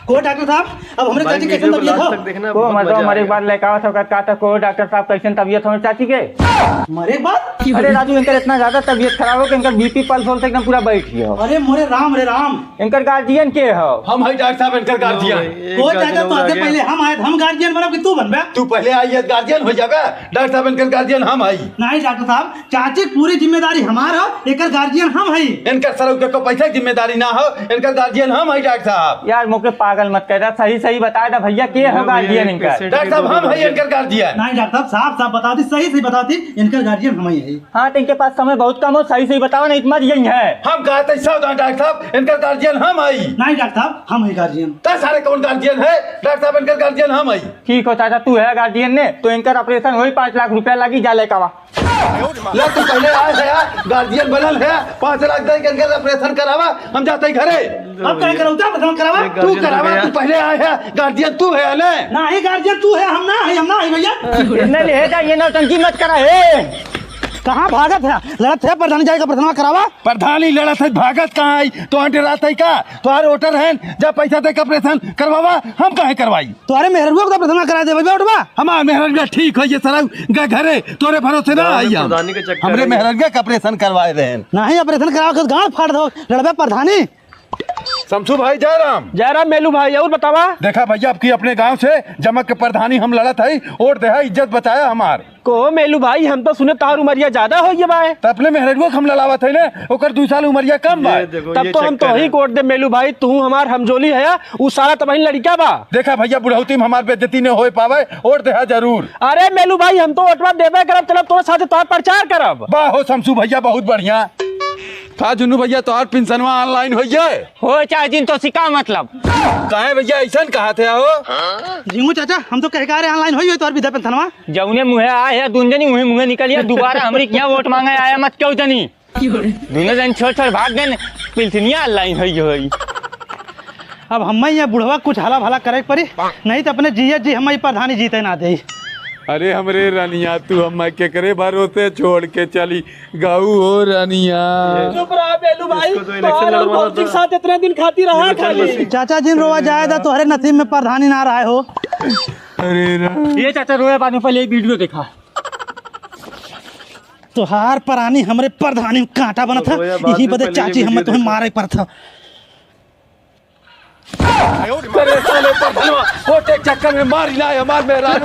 को डॉक्टर साहब अब हमारे चाची कैसे तबीयत हो? को मतलब हमारे एक बार लेकर आओ का को डॉक्टर साहब कैसे तबीयत हो चाची के? मरे बात अरे राजू इनकर इतना ज्यादा तबीयत खराब हो कि इनका बीपी पल्स होल से एकदम पूरा बैठ गया। अरे मोरे राम रे राम। इनकर गार्जियन के हो? हम है डॉक्टर साहब इनकर गार्जियन। को चाचा तो आगे पहले हम आए हम गार्जियन बनब कि तू बनबे? तू पहले आई है गार्जियन हो जाएगा। डॉक्टर साहब इनकर गार्जियन हम आई। नहीं डॉक्टर साहब चाची पूरी जिम्मेदारी हमारा एकर गार्जियन हम है। इनकर सर को पैसा जिम्मेदारी ना हो इनकर गार्जियन हम है डॉक्टर साहब। यार मुझे पागल मत कर, सही सही बता दे भैया के हो गार्जियन इनकर? डॉक्टर साहब हम है इनकर गार्जियन। नहीं डॉक्टर साहब साफ बता दी सही सही बता दी इनकर गार्जियन हम ही है। हाँ तो इनके पास समय बहुत कम हो, सही सही बताओ नहीं मत यही है। हम कहते डॉक्टर साहब इनकर गार्जियन हम आई। नहीं डॉक्टर साहब हम है गार्जियन। तो सारे कौन गार्जियन है? डॉक्टर साहब इनकर गार्जियन हम आई। ठीक हो चाचा तू है गार्जियन ने तो इनकर ऑपरेशन हो 5 लाख रुपया लगी जा लेकर लग तो पहले आए है गार्जियन बनल है 5 लाख दे के इनकर ऑपरेशन करावा हम जाते घरे। अब क्या कराऊता प्रथम करावा तू करावा तू पहले आए है गार्जियन तू है ना? नहीं गार्जियन तू है हम ना है भैया। इतने ले जा ये नौटंकी मत करा है। कहाँ भागत है लड़त है प्रधानी जाएगा प्रधान करावा। प्रधानी लड़त है भागत कहाँ आई तो डरात है का तुम्हारे वोटर है जब पैसा दे के ऑपरेशन करवावा हम कहे करवाई। तुम्हारे मेहरुआ को प्रधान करा दे भैया उठवा। हमारे मेहरंगा ठीक है ये सारा घरे तोरे भरोसे ना आई हम हमरे मेहरंगा का ऑपरेशन करवाए रहे हैं। नहीं ऑपरेशन करावा गांड फाड़ दो लड़बे प्रधानी। शमशू भाई जयराम मेलू भाई और बतावा। देखा भैया आपकी अपने गांव से जमक के प्रधानी हम लड़त है और देहा इज्जत बचाया हमार को मेलू भाई हम तो सुने तार उमरिया ज्यादा हो ये बाय तो अपने मेहरगुआ हम लड़ावत है ना ओकर 2 साल उमरिया कम बा तब तो हम तो ही कोट दे मेलू भाई तू हमार हमजोली है उ सारा तबही लड़का बा। देखा भैया बुढ़ौती में हमार बेइज्जती न हो पावे और देहा जरूर। अरे मेलू भाई हम तो वोटवा देबे करब चलब तोरे साथे तोर प्रचार करब। वाह हो शमशू भैया बहुत बढ़िया था जुन्नू भैया तोहार पेंशनवा ऑनलाइन हो जाए हो चाहे जिन तो सिका मतलब काहे भैया ऐसा कहा थे हो? जीमू चाचा हम तो कह रहे ऑनलाइन होई तो विधा पेंशनवा जौने मुहे आए है दुनजनी मुहे मुहे निकलिए दोबारा हमरी क्या वोट मांगे आया मत क्यों जनी दोनों जन छोड़ भाग गए पेंशनिया ऑनलाइन होई। अब हम यहाँ बुढ़वा कुछ हला भला करे पड़ी नहीं तो अपने जीएस जी हम प्रधानी जीते ना दे। अरे हमरे रानिया तू हम के करे भरोसे छोड़ के चली गाऊ हो रानिया। चुप रहा बेलू भाई तो साथ इतने दिन खाती रहा खाली। चाचा जिन रोवा जाएगा तो हरे नसीब में प्रधानी ना रहा हो। अरे ये चाचा रोया बाद में पहले एक वीडियो देखा तोहार परानी हमरे प्रधानी में कांटा बना था यही बदे चाची हमें तुम्हें मारे पर था। चक्कर में मार लाए हमार मेहरानू।